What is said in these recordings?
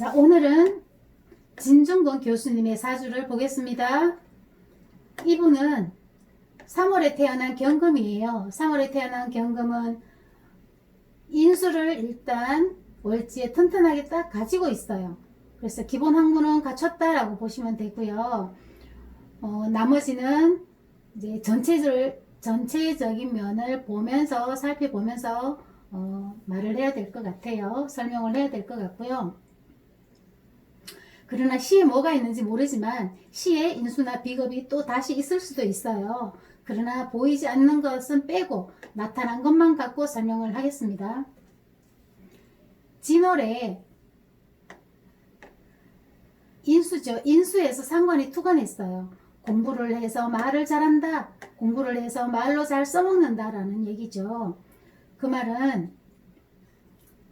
자, 오늘은 진중권 교수님의 사주를 보겠습니다. 이분은 3월에 태어난 경금이에요. 3월에 태어난 경금은 인수를 일단 월지에 튼튼하게 딱 가지고 있어요. 그래서 기본 학문은 갖췄다라고 보시면 되고요. 나머지는 이제 전체적인 면을 보면서 살펴보면서 말을 해야 될 것 같아요. 설명을 해야 될 것 같고요. 그러나 시에 뭐가 있는지 모르지만 시에 인수나 비겁이 또 다시 있을 수도 있어요. 그러나 보이지 않는 것은 빼고 나타난 것만 갖고 설명을 하겠습니다. 진월에 인수죠. 인수에서 상관이 투관했어요. 공부를 해서 말을 잘한다. 공부를 해서 말로 잘 써먹는다 라는 얘기죠. 그 말은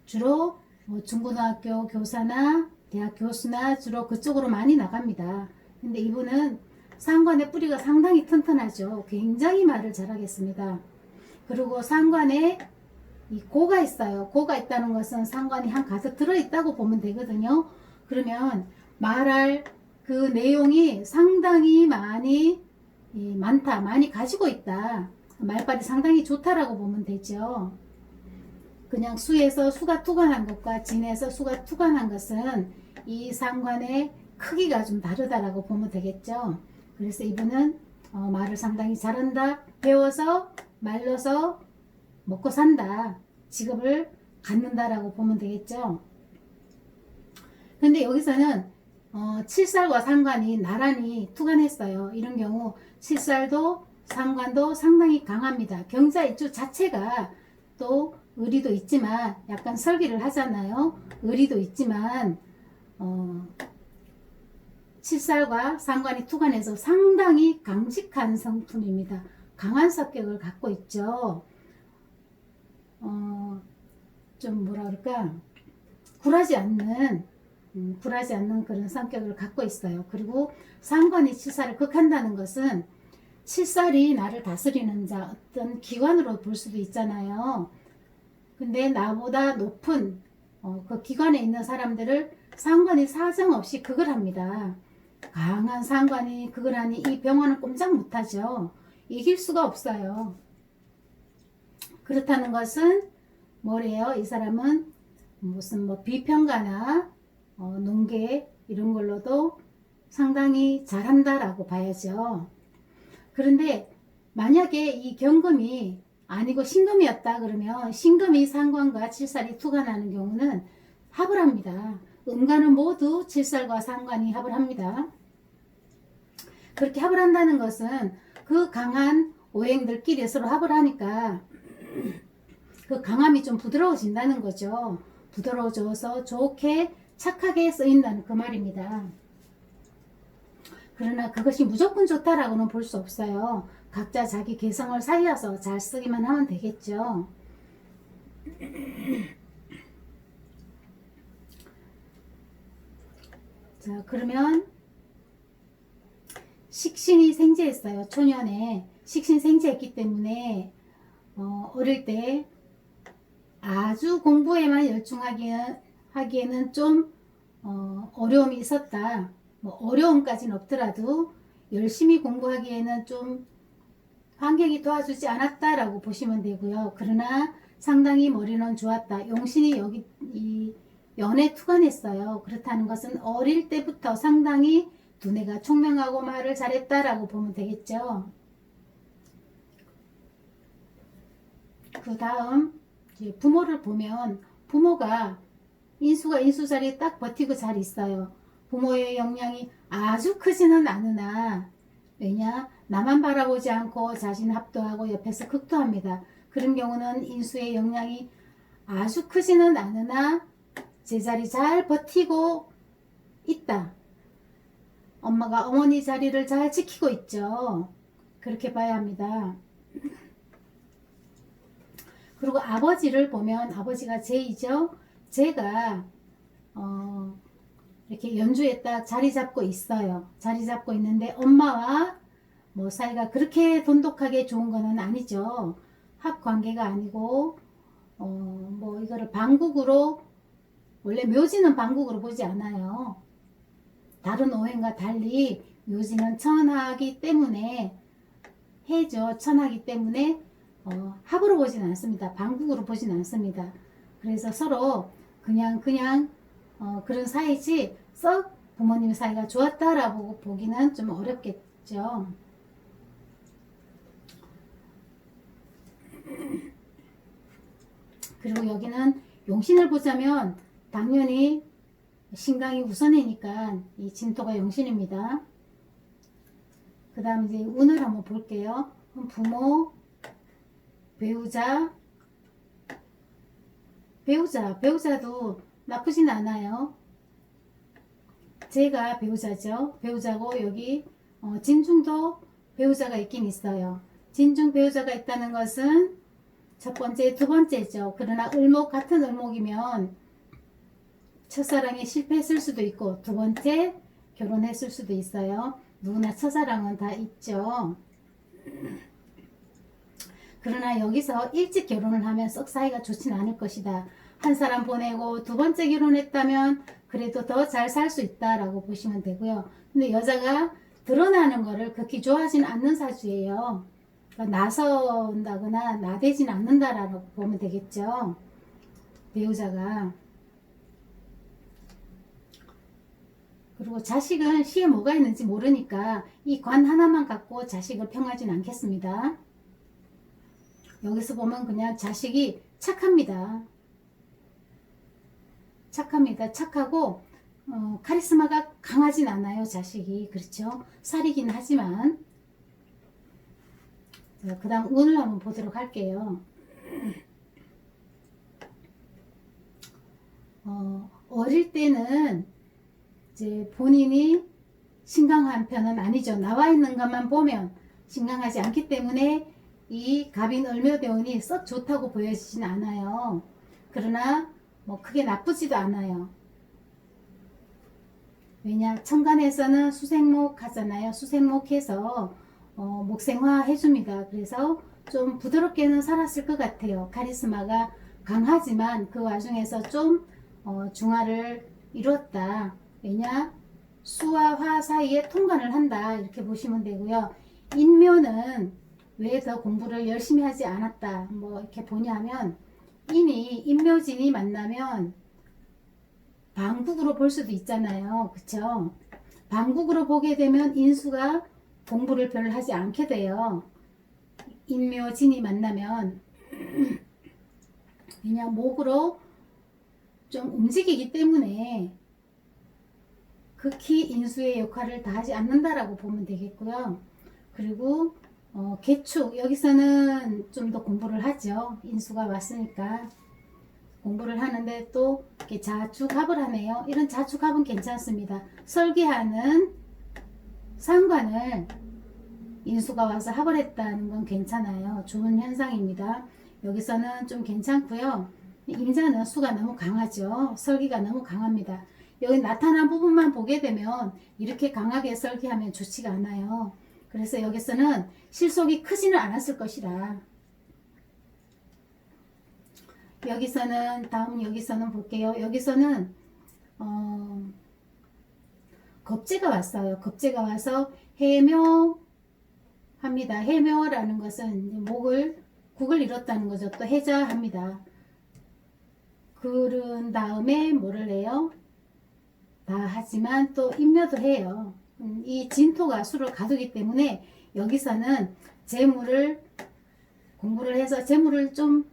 주로 중고등학교 교사나 대학 교수나 주로 그쪽으로 많이 나갑니다. 근데 이분은 상관의 뿌리가 상당히 튼튼하죠. 굉장히 말을 잘하겠습니다. 그리고 상관에 이 고가 있어요. 고가 있다는 것은 상관이 한 가득 들어있다고 보면 되거든요. 그러면 말할 그 내용이 상당히 많이 많다. 많이 가지고 있다. 말빨이 상당히 좋다라고 보면 되죠. 그냥 수에서 수가 투관한 것과 진에서 수가 투관한 것은 이 상관의 크기가 좀 다르다라고 보면 되겠죠. 그래서 이분은 말을 상당히 잘한다. 배워서 말로서 먹고 산다. 직업을 갖는다라고 보면 되겠죠. 근데 여기서는 칠살과 상관이 나란히 투관했어요. 이런 경우 칠살도 상관도 상당히 강합니다. 경자일주 자체가 또 의리도 있지만 약간 설계를 하잖아요. 의리도 있지만 칠살과 상관이 투관해서 상당히 강직한 성품입니다. 강한 성격을 갖고 있죠. 좀 뭐라 그럴까, 굴하지 않는 그런 성격을 갖고 있어요. 그리고 상관이 칠살을 극한다는 것은 칠살이 나를 다스리는 자, 어떤 기관으로 볼 수도 있잖아요. 근데 나보다 높은 그 기관에 있는 사람들을 상관이 사정없이 극을 합니다. 강한 상관이 극을 하니 이 병원은 꼼짝 못하죠. 이길 수가 없어요. 그렇다는 것은 뭐래요? 이 사람은 무슨 비평가나 농계 이런 걸로도 상당히 잘한다라고 봐야죠. 그런데 만약에 이 경금이 아니고 신금이었다 그러면 신금이 상관과 칠살이 투관하는 경우는 합을 합니다. 음간은 모두 칠살과 상관이 합을 합니다. 그렇게 합을 한다는 것은 그 강한 오행들끼리 서로 합을 하니까 그 강함이 좀 부드러워진다는 거죠. 부드러워져서 좋게 착하게 쓰인다는 그 말입니다. 그러나 그것이 무조건 좋다라고는 볼 수 없어요. 각자 자기 개성을 살려서 잘 쓰기만 하면 되겠죠. 자, 그러면 식신이 생제했어요. 초년에 식신 생제했기 때문에 어릴 때 아주 공부에만 열중하기에는 좀 어려움이 있었다. 어려움까지는 없더라도 열심히 공부하기에는 좀 환경이 도와주지 않았다라고 보시면 되고요. 그러나 상당히 머리는 좋았다. 용신이 여기 이 연에 투관했어요. 그렇다는 것은 어릴 때부터 상당히 두뇌가 총명하고 말을 잘했다라고 보면 되겠죠. 그 다음 부모를 보면 부모가 인수가 인수자리에 딱 버티고 잘 있어요. 부모의 역량이 아주 크지는 않으나 왜냐? 나만 바라보지 않고 자신 합도하고 옆에서 극도합니다. 그런 경우는 인수의 역량이 아주 크지는 않으나 제자리 잘 버티고 있다. 엄마가 어머니 자리를 잘 지키고 있죠. 그렇게 봐야 합니다. 그리고 아버지를 보면 아버지가 제이죠. 제가 이렇게 연주에 딱 자리 잡고 있어요. 자리 잡고 있는데 엄마와 사이가 그렇게 돈독하게 좋은 거는 아니죠. 합 관계가 아니고 이거를 방국으로 원래 묘지는 방국으로 보지 않아요. 다른 오행과 달리 묘지는 천하기 때문에 해죠. 천하기 때문에 합으로 보진 않습니다. 방국으로 보진 않습니다. 그래서 서로 그냥 그런 사이지 썩 부모님 사이가 좋았다라고 보기는 좀 어렵겠죠. 그리고 여기는 용신을 보자면 당연히 신강이 우선이니까 이 진토가 용신입니다. 그 다음 이제 운을 한번 볼게요. 부모, 배우자도 나쁘진 않아요. 제가 배우자죠. 배우자고 여기 진중도 배우자가 있긴 있어요. 진중 배우자가 있다는 것은 첫 번째, 두 번째죠. 그러나 같은 을목이면 첫사랑에 실패했을 수도 있고 두 번째 결혼했을 수도 있어요. 누구나 첫사랑은 다 있죠. 그러나 여기서 일찍 결혼을 하면 썩 사이가 좋진 않을 것이다. 한 사람 보내고 두 번째 결혼했다면 그래도 더 잘 살 수 있다라고 보시면 되고요. 근데 여자가 드러나는 거를 극히 좋아하지는 않는 사주예요. 그러니까 나선다거나 나대진 않는다라고 보면 되겠죠. 배우자가. 그리고 자식은 시에 뭐가 있는지 모르니까 이 관 하나만 갖고 자식을 평하진 않겠습니다. 여기서 보면 그냥 자식이 착합니다. 착하고 카리스마가 강하진 않아요. 자식이. 그렇죠. 살이긴 하지만. 그 다음 운을 한번 보도록 할게요. 어릴 때는 이제 본인이 신강한 편은 아니죠. 나와 있는 것만 보면 신강하지 않기 때문에 이 갑인 을묘대운이 썩 좋다고 보여지진 않아요. 그러나 뭐 크게 나쁘지도 않아요. 왜냐, 천간에서는 수생목 하잖아요. 수생목해서 목생화 해줍니다. 그래서 좀 부드럽게는 살았을 것 같아요. 카리스마가 강하지만 그 와중에서 좀 중화를 이뤘다. 왜냐, 수와 화 사이에 통관을 한다. 이렇게 보시면 되고요. 인묘는 왜 더 공부를 열심히 하지 않았다. 뭐 이렇게 보냐면 인묘진이 만나면 방국으로 볼 수도 있잖아요. 그쵸? 방국으로 보게 되면 인수가 공부를 별로 하지 않게 돼요. 인묘진이 만나면 그냥 목으로 좀 움직이기 때문에 극히 인수의 역할을 다 하지 않는다라고 보면 되겠고요. 그리고 개축, 여기서는 좀 더 공부를 하죠. 인수가 왔으니까 공부를 하는데 또 이렇게 자축합을 하네요. 이런 자축합은 괜찮습니다. 설계하는 상관을 인수가 와서 합을 했다는 건 괜찮아요. 좋은 현상입니다. 여기서는 좀 괜찮고요. 임자는 수가 너무 강하죠. 설계가 너무 강합니다. 여기 나타난 부분만 보게 되면 이렇게 강하게 설계하면 좋지가 않아요. 그래서 여기서는 실속이 크지는 않았을 것이다. 여기서는 볼게요. 여기서는 겁재가 왔어요. 겁재가 와서 해묘합니다. 해묘라는 것은 국을 이뤘다는 거죠. 또 해자합니다. 그런 다음에 뭐를 해요? 다 하지만 또 인묘도 해요. 이 진토가 수를 가두기 때문에 여기서는 재물을 공부를 해서 재물을 좀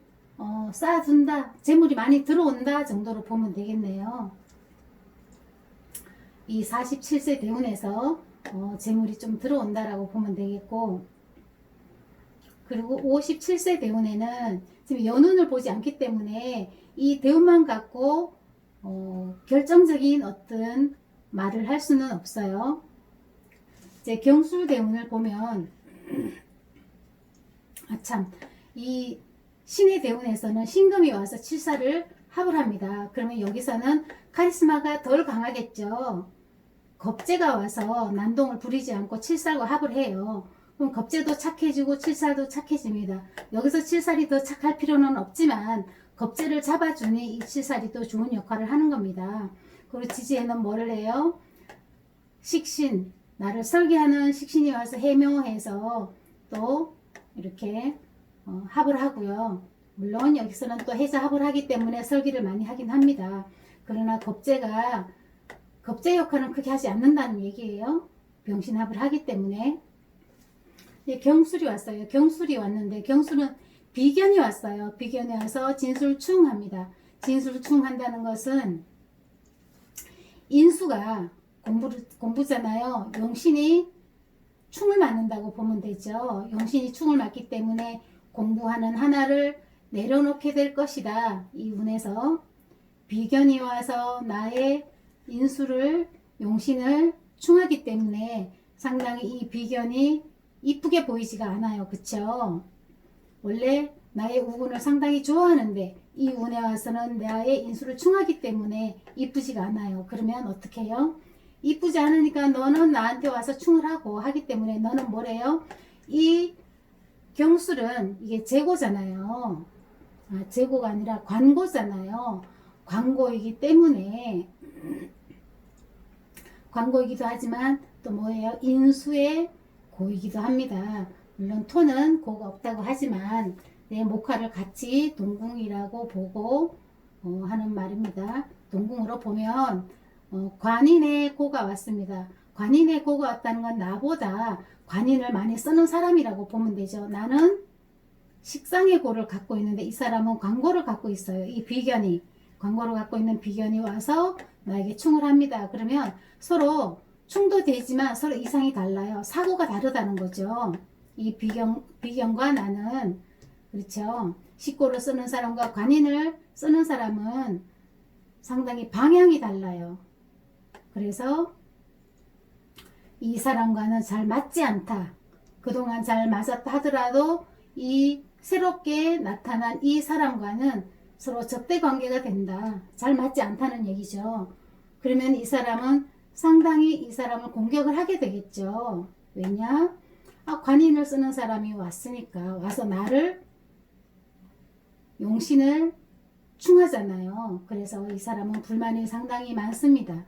쌓아둔다, 재물이 많이 들어온다 정도로 보면 되겠네요. 이 47세 대운에서 재물이 좀 들어온다라고 보면 되겠고, 그리고 57세 대운에는 지금 연운을 보지 않기 때문에 이 대운만 갖고 결정적인 어떤 말을 할 수는 없어요. 이제 경술 대운을 보면 이 신의 대운에서는 신금이 와서 칠사를 합을 합니다. 그러면 여기서는 카리스마가 덜 강하겠죠. 겁재가 와서 난동을 부리지 않고 칠살과 합을 해요. 그럼 겁재도 착해지고 칠살도 착해집니다. 여기서 칠살이 더 착할 필요는 없지만 겁재를 잡아주니 이 치살이 또 좋은 역할을 하는 겁니다. 그리고 지지에는 뭐를 해요? 식신, 나를 설계하는 식신이 와서 해묘해서 또 이렇게 합을 하고요. 물론 여기서는 또 해자 합을 하기 때문에 설계를 많이 하긴 합니다. 그러나 겁재가 겁재 역할은 크게 하지 않는다는 얘기예요. 병신합을 하기 때문에. 네, 경술이 왔어요. 경술이 왔는데 경술은 비견이 왔어요. 비견이 와서 진술충합니다. 진술충한다는 것은 인수가 공부잖아요. 용신이 충을 맞는다고 보면 되죠. 용신이 충을 맞기 때문에 공부하는 하나를 내려놓게 될 것이다. 이 운에서 비견이 와서 나의 인수를 용신을 충하기 때문에 상당히 이 비견이 이쁘게 보이지가 않아요. 그쵸? 원래 나의 우군을 상당히 좋아하는데 이 운에 와서는 나의 인수를 충하기 때문에 이쁘지가 않아요. 그러면 어떻게 해요? 이쁘지 않으니까 너는 나한테 와서 충을 하고 하기 때문에 너는 뭐래요? 이 경술은 이게 재고잖아요. 재고가 아니라 관고잖아요. 관고이기 때문에 관고이기도 하지만 또 뭐예요? 인수의 고이기도 합니다. 물론 토는 고가 없다고 하지만 내 목화를 같이 동궁이라고 보고 하는 말입니다. 동궁으로 보면 관인의 고가 왔습니다. 관인의 고가 왔다는 건 나보다 관인을 많이 쓰는 사람이라고 보면 되죠. 나는 식상의 고를 갖고 있는데 이 사람은 관고를 갖고 있어요. 이 비견이 관고를 갖고 있는 비견이 와서 나에게 충을 합니다. 그러면 서로 충도 되지만 서로 이상이 달라요. 사고가 다르다는 거죠. 이 비견과 나는 그렇죠. 식고를 쓰는 사람과 관인을 쓰는 사람은 상당히 방향이 달라요. 그래서 이 사람과는 잘 맞지 않다. 그동안 잘 맞았다 하더라도 이 새롭게 나타난 이 사람과는 서로 적대 관계가 된다. 잘 맞지 않다는 얘기죠. 그러면 이 사람은 상당히 이 사람을 공격을 하게 되겠죠. 왜냐? 관인을 쓰는 사람이 왔으니까 와서 나를 용신을 충하잖아요. 그래서 이 사람은 불만이 상당히 많습니다.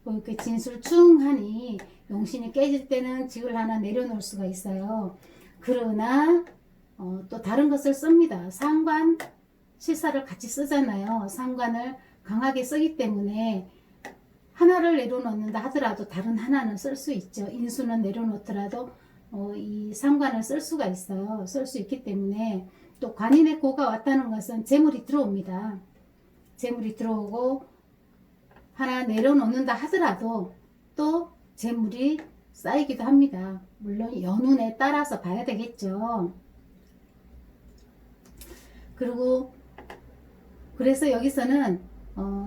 이렇게 진술충하니 용신이 깨질 때는 직을 하나 내려놓을 수가 있어요. 그러나 또 다른 것을 씁니다. 상관, 실사를 같이 쓰잖아요. 상관을 강하게 쓰기 때문에 하나를 내려놓는다 하더라도 다른 하나는 쓸 수 있죠. 인수는 내려놓더라도 이 상관을 쓸 수가 있어요. 쓸 수 있기 때문에 또 관인의 고가 왔다는 것은 재물이 들어옵니다. 재물이 들어오고 하나 내려놓는다 하더라도 또 재물이 쌓이기도 합니다. 물론 연운에 따라서 봐야 되겠죠. 그리고 그래서 여기서는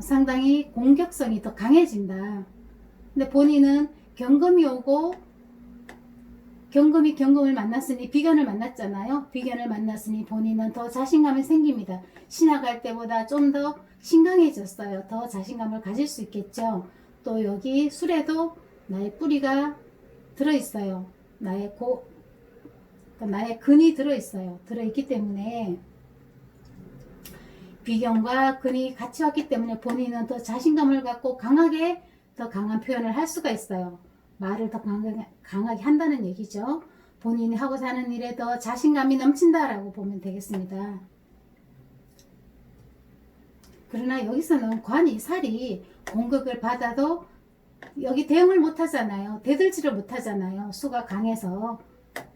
상당히 공격성이 더 강해진다. 근데 본인은 경금이 오고 경금이 경금을 만났으니 비견을 만났잖아요. 비견을 만났으니 본인은 더 자신감이 생깁니다. 신학할 때보다 좀 더 신강해졌어요. 더 자신감을 가질 수 있겠죠. 또 여기 술에도 나의 뿌리가 들어있어요. 나의 근이 들어있어요. 들어있기 때문에 비견과 근이 같이 왔기 때문에 본인은 더 자신감을 갖고 강하게 더 강한 표현을 할 수가 있어요. 말을 더 강하게 한다는 얘기죠. 본인이 하고자 하는 일에 더 자신감이 넘친다라고 보면 되겠습니다. 그러나 여기서는 관이 살이 공격을 받아도 여기 대응을 못하잖아요. 대들지를 못하잖아요. 수가 강해서.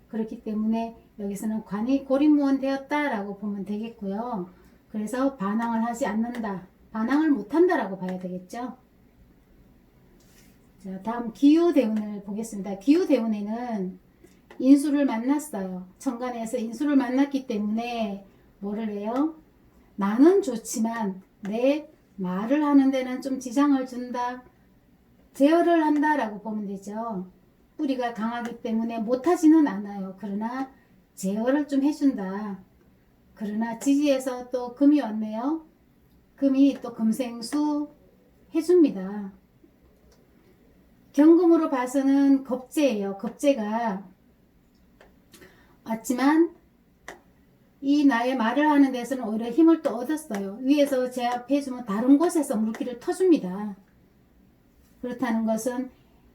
그렇기 때문에 여기서는 관이 고립무원 되었다라고 보면 되겠고요. 그래서 반항을 하지 않는다. 반항을 못한다라고 봐야 되겠죠. 자, 다음 기후대운을 보겠습니다. 기후대운에는 인수를 만났어요. 천간에서 인수를 만났기 때문에 뭐를 해요? 나는 좋지만 내 말을 하는 데는 좀 지장을 준다. 제어를 한다라고 보면 되죠. 뿌리가 강하기 때문에 못하지는 않아요. 그러나 제어를 좀 해준다. 그러나 지지에서 또 금이 왔네요. 금이 또 금생수 해줍니다. 경금으로 봐서는 겁재예요. 겁재가 왔지만 이 나의 말을 하는 데서는 오히려 힘을 또 얻었어요. 위에서 제압해주면 다른 곳에서 물기를 터줍니다. 그렇다는 것은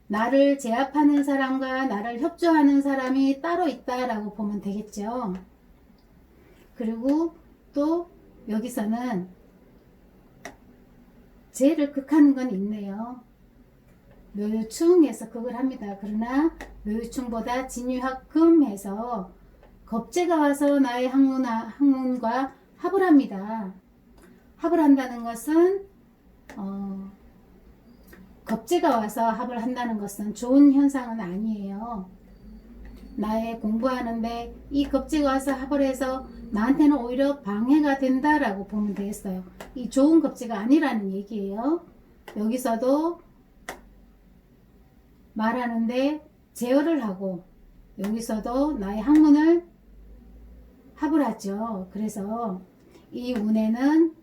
나를 제압하는 사람과 나를 협조하는 사람이 따로 있다라고 보면 되겠죠. 그리고 또 여기서는 죄를 극하는 건 있네요. 묘유충에서 극을 합니다. 그러나 묘유충보다 진유합금해서 겁재가 와서 나의 학문과 합을 합니다. 합을 한다는 것은 겁재가 와서 합을 한다는 것은 좋은 현상은 아니에요. 나의 공부하는데 이 겁재가 와서 합을 해서 나한테는 오히려 방해가 된다라고 보면 되겠어요. 이 좋은 겁재가 아니라는 얘기예요. 여기서도 말하는데 제어를 하고 여기서도 나의 학문을 합을 하죠. 그래서 이 운에는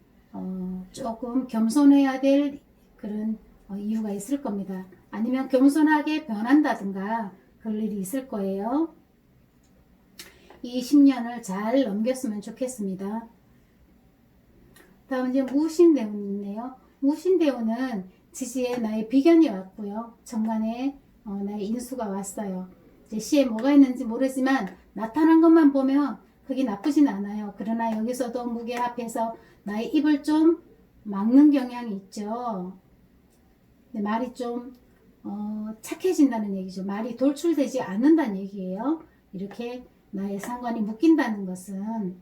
조금 겸손해야 될 그런 이유가 있을 겁니다. 아니면 겸손하게 변한다든가 그럴 일이 있을 거예요. 이 10년을 잘 넘겼으면 좋겠습니다. 다음 이제 무신대운이 있네요. 무신대운은 지지에 나의 비견이 왔고요. 정관에 나의 인수가 왔어요. 이제 시에 뭐가 있는지 모르지만 나타난 것만 보면 그게 나쁘진 않아요. 그러나 여기서도 무게 앞에서 나의 입을 좀 막는 경향이 있죠. 말이 좀 착해진다는 얘기죠. 말이 돌출되지 않는다는 얘기예요. 이렇게 나의 상관이 묶인다는 것은.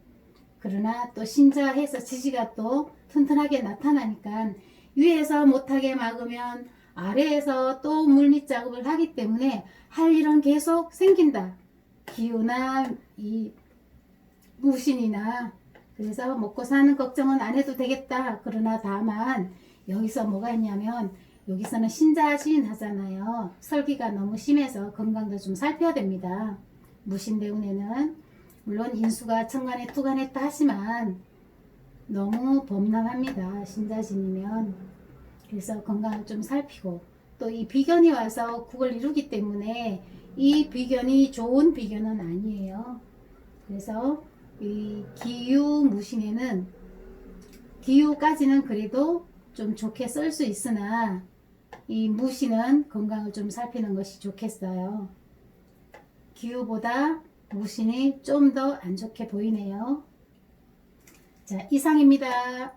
그러나 또 신자해서 지지가 또 튼튼하게 나타나니까 위에서 못하게 막으면 아래에서 또 물밑 작업을 하기 때문에 할 일은 계속 생긴다. 기후나 이 무신이나. 그래서 먹고 사는 걱정은 안 해도 되겠다. 그러나 다만 여기서 뭐가 있냐면 여기서는 신자신 하잖아요. 설기가 너무 심해서 건강도 좀 살펴야 됩니다. 무신대운에는 물론 인수가 천간에 투간에 하지만 너무 범람합니다. 신자신이면. 그래서 건강을 좀 살피고 또 이 비견이 와서 국을 이루기 때문에 이 비견이 좋은 비견은 아니에요. 그래서 이 기유 무신에는 기유까지는 그래도 좀 좋게 쓸 수 있으나 이 무신은 건강을 좀 살피는 것이 좋겠어요. 기후보다 무신이 좀 더 안 좋게 보이네요. 자, 이상입니다.